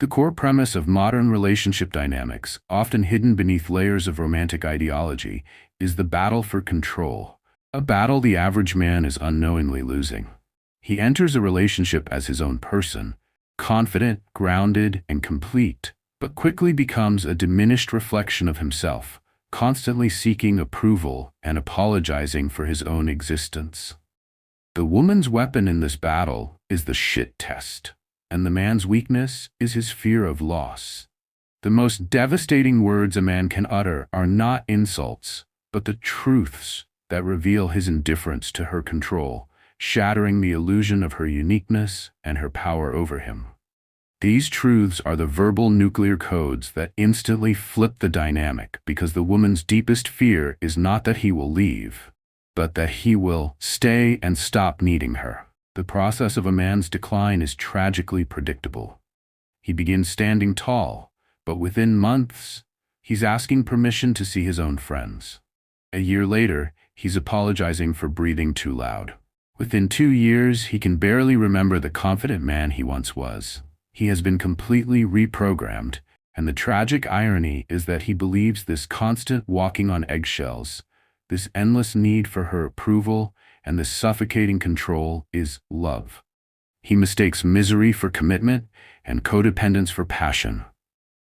The core premise of modern relationship dynamics, often hidden beneath layers of romantic ideology, is the battle for control, a battle the average man is unknowingly losing. He enters a relationship as his own person, confident, grounded, and complete, but quickly becomes a diminished reflection of himself, constantly seeking approval and apologizing for his own existence. The woman's weapon in this battle is the shit test, and the man's weakness is his fear of loss. The most devastating words a man can utter are not insults, but the truths that reveal his indifference to her control, shattering the illusion of her uniqueness and her power over him. These truths are the verbal nuclear codes that instantly flip the dynamic, because the woman's deepest fear is not that he will leave, but that he will stay and stop needing her. The process of a man's decline is tragically predictable. He begins standing tall, but within months, he's asking permission to see his own friends. A year later, he's apologizing for breathing too loud. Within 2 years, he can barely remember the confident man he once was. He has been completely reprogrammed, and the tragic irony is that he believes this constant walking on eggshells, this endless need for her approval, and this suffocating control is love. He mistakes misery for commitment and codependence for passion.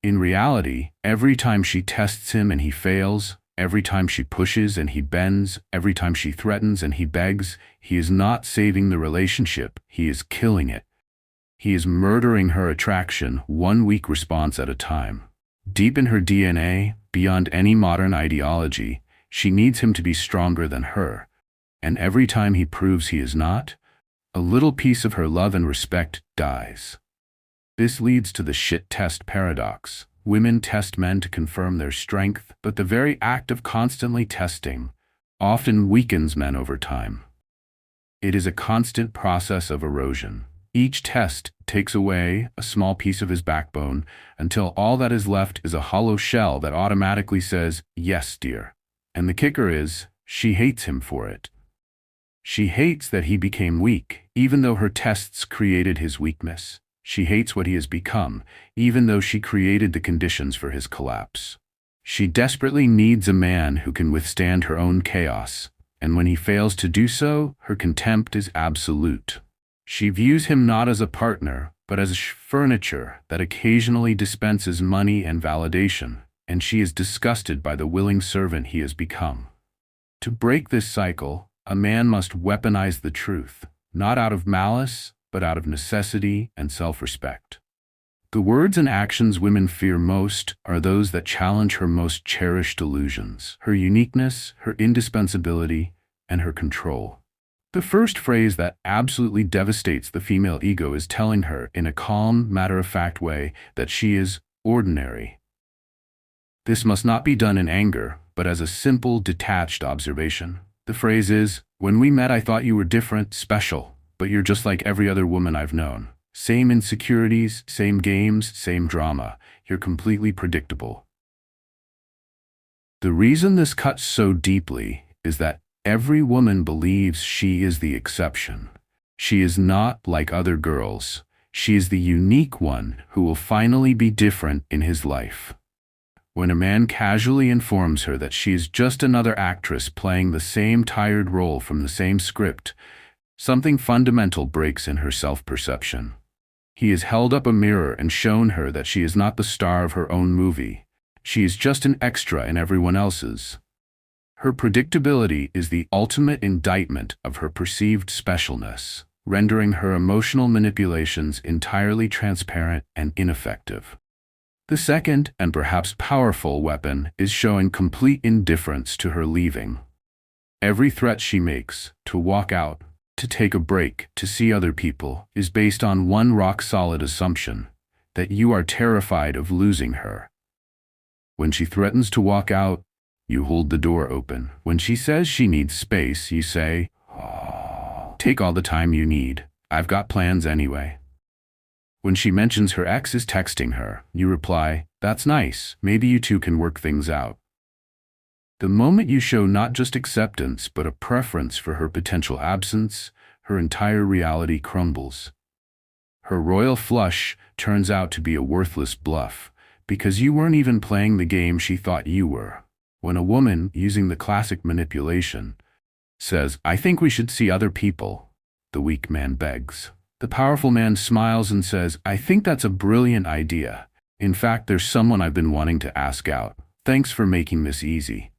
In reality, every time she tests him and he fails, every time she pushes and he bends, every time she threatens and he begs, he is not saving the relationship, he is killing it. He is murdering her attraction, one weak response at a time. Deep in her DNA, beyond any modern ideology, she needs him to be stronger than her. And every time he proves he is not, a little piece of her love and respect dies. This leads to the shit test paradox. Women test men to confirm their strength, but the very act of constantly testing often weakens men over time. It is a constant process of erosion. Each test takes away a small piece of his backbone until all that is left is a hollow shell that automatically says, "Yes, dear." And the kicker is, she hates him for it. She hates that he became weak, even though her tests created his weakness. She hates what he has become, even though she created the conditions for his collapse. She desperately needs a man who can withstand her own chaos, and when he fails to do so, her contempt is absolute. She views him not as a partner, but as furniture that occasionally dispenses money and validation, and she is disgusted by the willing servant he has become. To break this cycle, a man must weaponize the truth, not out of malice, but out of necessity and self-respect. The words and actions women fear most are those that challenge her most cherished illusions, her uniqueness, her indispensability, and her control. The first phrase that absolutely devastates the female ego is telling her, in a calm, matter-of-fact way, that she is ordinary. This must not be done in anger, but as a simple, detached observation. The phrase is, "When we met, I thought you were different, special, but you're just like every other woman I've known. Same insecurities, same games, same drama. You're completely predictable." The reason this cuts so deeply is that every woman believes she is the exception. She is not like other girls. She is the unique one who will finally be different in his life. When a man casually informs her that she is just another actress playing the same tired role from the same script, something fundamental breaks in her self-perception. He has held up a mirror and shown her that she is not the star of her own movie. She is just an extra in everyone else's. Her predictability is the ultimate indictment of her perceived specialness, rendering her emotional manipulations entirely transparent and ineffective. The second, and perhaps powerful, weapon is showing complete indifference to her leaving. Every threat she makes, to walk out, to take a break, to see other people, is based on one rock-solid assumption, that you are terrified of losing her. When she threatens to walk out, you hold the door open. When she says she needs space, you say, "Oh, take all the time you need. I've got plans anyway." When she mentions her ex is texting her, you reply, "That's nice. Maybe you two can work things out." The moment you show not just acceptance, but a preference for her potential absence, her entire reality crumbles. Her royal flush turns out to be a worthless bluff, because you weren't even playing the game she thought you were. When a woman, using the classic manipulation, says, "I think we should see other people," the weak man begs. The powerful man smiles and says, "I think that's a brilliant idea. In fact, there's someone I've been wanting to ask out. Thanks for making this easy."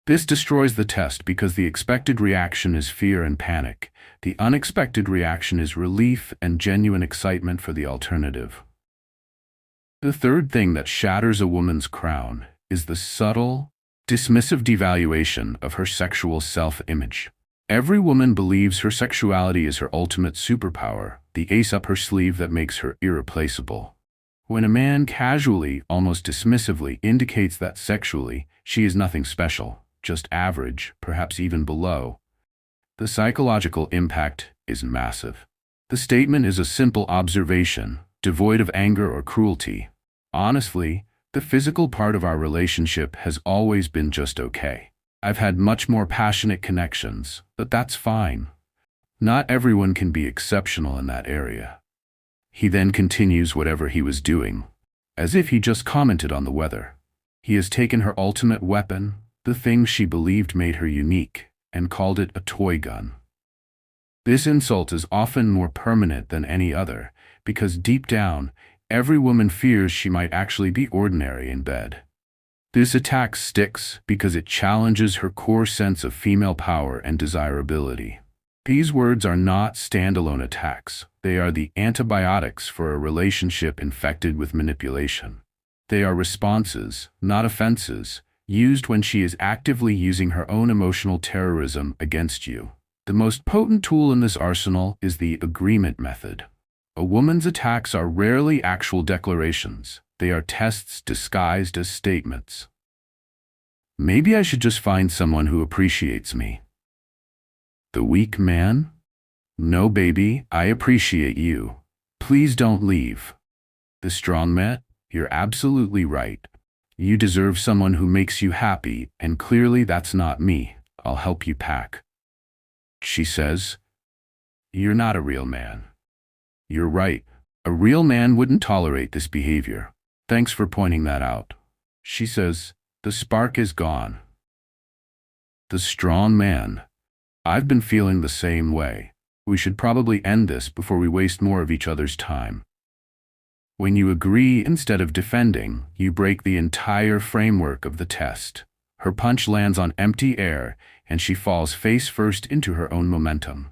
This destroys the test because the expected reaction is fear and panic. The unexpected reaction is relief and genuine excitement for the alternative. The third thing that shatters a woman's crown is the subtle, dismissive devaluation of her sexual self-image. Every woman believes her sexuality is her ultimate superpower, the ace up her sleeve that makes her irreplaceable. When a man casually, almost dismissively, indicates that sexually she is nothing special, just average, perhaps even below, the psychological impact is massive. The statement is a simple observation, devoid of anger or cruelty. Honestly, the physical part of our relationship has always been just okay. I've had much more passionate connections, but that's fine. Not everyone can be exceptional in that area. He then continues whatever he was doing, as if he just commented on the weather. He has taken her ultimate weapon, the thing she believed made her unique, and called it a toy gun. This insult is often more permanent than any other, because deep down, every woman fears she might actually be ordinary in bed. This attack sticks because it challenges her core sense of female power and desirability. These words are not standalone attacks. They are the antibiotics for a relationship infected with manipulation. They are responses, not offenses, used when she is actively using her own emotional terrorism against you. The most potent tool in this arsenal is the agreement method. A woman's attacks are rarely actual declarations. They are tests disguised as statements. Maybe I should just find someone who appreciates me. The weak man? No, baby, I appreciate you. Please don't leave. The strong man? You're absolutely right. You deserve someone who makes you happy, and clearly that's not me. I'll help you pack. She says, "You're not a real man." You're right. A real man wouldn't tolerate this behavior. Thanks for pointing that out. She says, "The spark is gone." The strong man. I've been feeling the same way. We should probably end this before we waste more of each other's time. When you agree instead of defending, you break the entire framework of the test. Her punch lands on empty air, and she falls face first into her own momentum.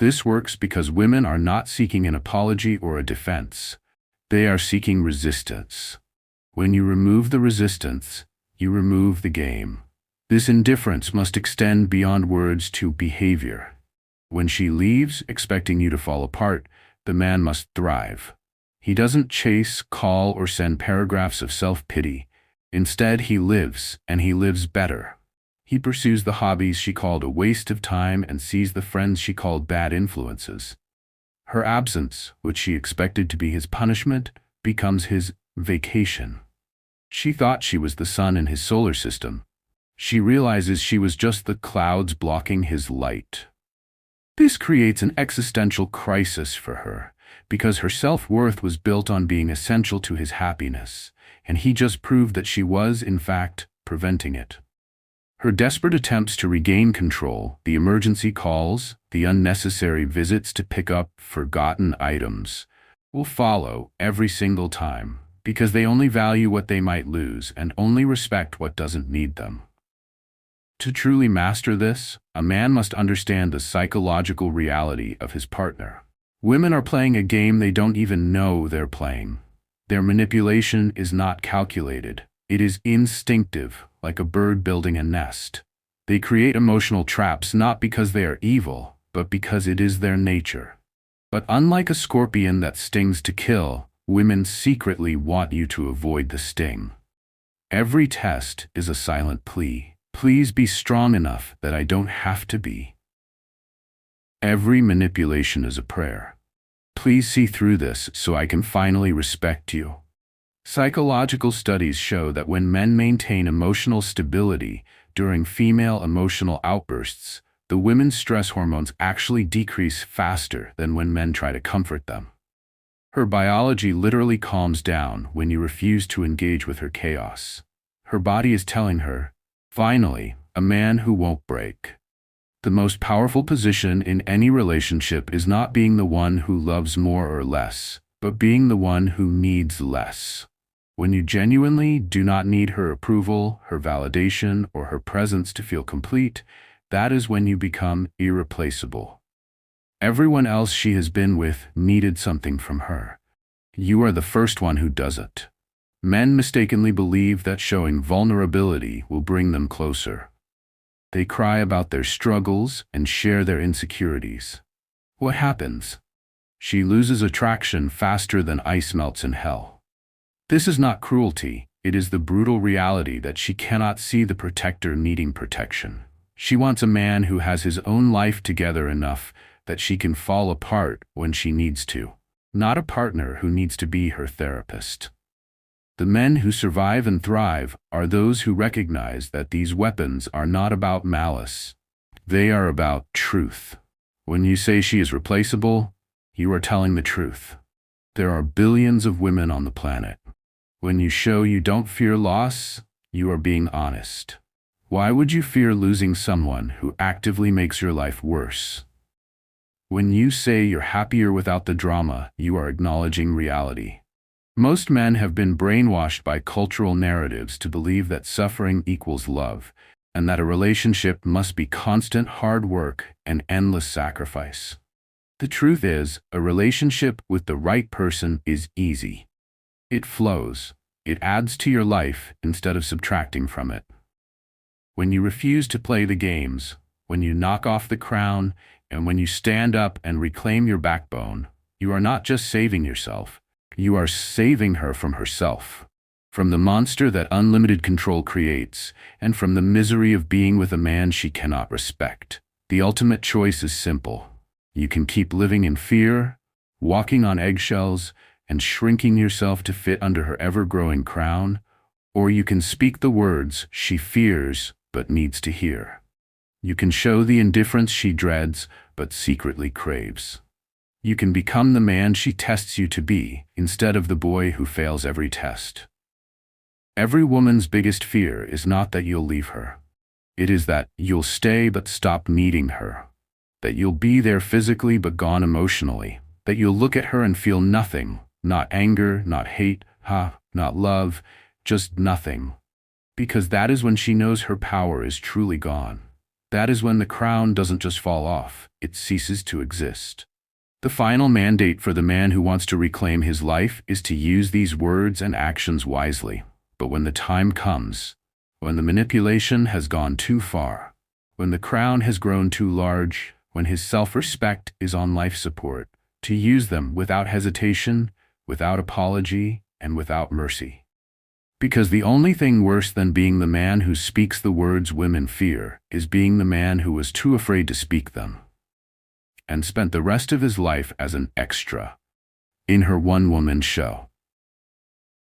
This works because women are not seeking an apology or a defense. They are seeking resistance. When you remove the resistance, you remove the game. This indifference must extend beyond words to behavior. When she leaves, expecting you to fall apart, the man must thrive. He doesn't chase, call, or send paragraphs of self-pity. Instead, he lives, and he lives better. He pursues the hobbies she called a waste of time and sees the friends she called bad influences. Her absence, which she expected to be his punishment, becomes his vacation. She thought she was the sun in his solar system. She realizes she was just the clouds blocking his light. This creates an existential crisis for her, because her self-worth was built on being essential to his happiness, and he just proved that she was, in fact, preventing it. Her desperate attempts to regain control, the emergency calls, the unnecessary visits to pick up forgotten items, will follow every single time, because they only value what they might lose and only respect what doesn't need them. To truly master this, a man must understand the psychological reality of his partner. Women are playing a game they don't even know they're playing. Their manipulation is not calculated. It is instinctive, like a bird building a nest. They create emotional traps not because they are evil, but because it is their nature. But unlike a scorpion that stings to kill, women secretly want you to avoid the sting. Every test is a silent plea. Please be strong enough that I don't have to be. Every manipulation is a prayer. Please see through this so I can finally respect you. Psychological studies show that when men maintain emotional stability during female emotional outbursts, the women's stress hormones actually decrease faster than when men try to comfort them. Her biology literally calms down when you refuse to engage with her chaos. Her body is telling her, finally, a man who won't break. The most powerful position in any relationship is not being the one who loves more or less, but being the one who needs less. When you genuinely do not need her approval, her validation, or her presence to feel complete, that is when you become irreplaceable. Everyone else she has been with needed something from her. You are the first one who does it. Men mistakenly believe that showing vulnerability will bring them closer. They cry about their struggles and share their insecurities. What happens? She loses attraction faster than ice melts in hell. This is not cruelty, it is the brutal reality that she cannot see the protector needing protection. She wants a man who has his own life together enough that she can fall apart when she needs to, not a partner who needs to be her therapist. The men who survive and thrive are those who recognize that these weapons are not about malice. They are about truth. When you say she is replaceable, you are telling the truth. There are billions of women on the planet. When you show you don't fear loss, you are being honest. Why would you fear losing someone who actively makes your life worse? When you say you're happier without the drama, you are acknowledging reality. Most men have been brainwashed by cultural narratives to believe that suffering equals love, and that a relationship must be constant hard work and endless sacrifice. The truth is, a relationship with the right person is easy. It flows. It adds to your life instead of subtracting from it. When you refuse to play the games, when you knock off the crown, and when you stand up and reclaim your backbone, you are not just saving yourself. You are saving her from herself, from the monster that unlimited control creates, and from the misery of being with a man she cannot respect. The ultimate choice is simple. You can keep living in fear, walking on eggshells, and shrinking yourself to fit under her ever-growing crown, or you can speak the words she fears but needs to hear. You can show the indifference she dreads but secretly craves. You can become the man she tests you to be, instead of the boy who fails every test. Every woman's biggest fear is not that you'll leave her. It is that you'll stay but stop needing her. That you'll be there physically but gone emotionally. That you'll look at her and feel nothing, not anger, not hate, not love, just nothing. Because that is when she knows her power is truly gone. That is when the crown doesn't just fall off, it ceases to exist. The final mandate for the man who wants to reclaim his life is to use these words and actions wisely. But when the time comes, when the manipulation has gone too far, when the crown has grown too large, when his self-respect is on life support, to use them without hesitation, without apology, and without mercy. Because the only thing worse than being the man who speaks the words women fear is being the man who was too afraid to speak them, and spent the rest of his life as an extra in her one-woman show.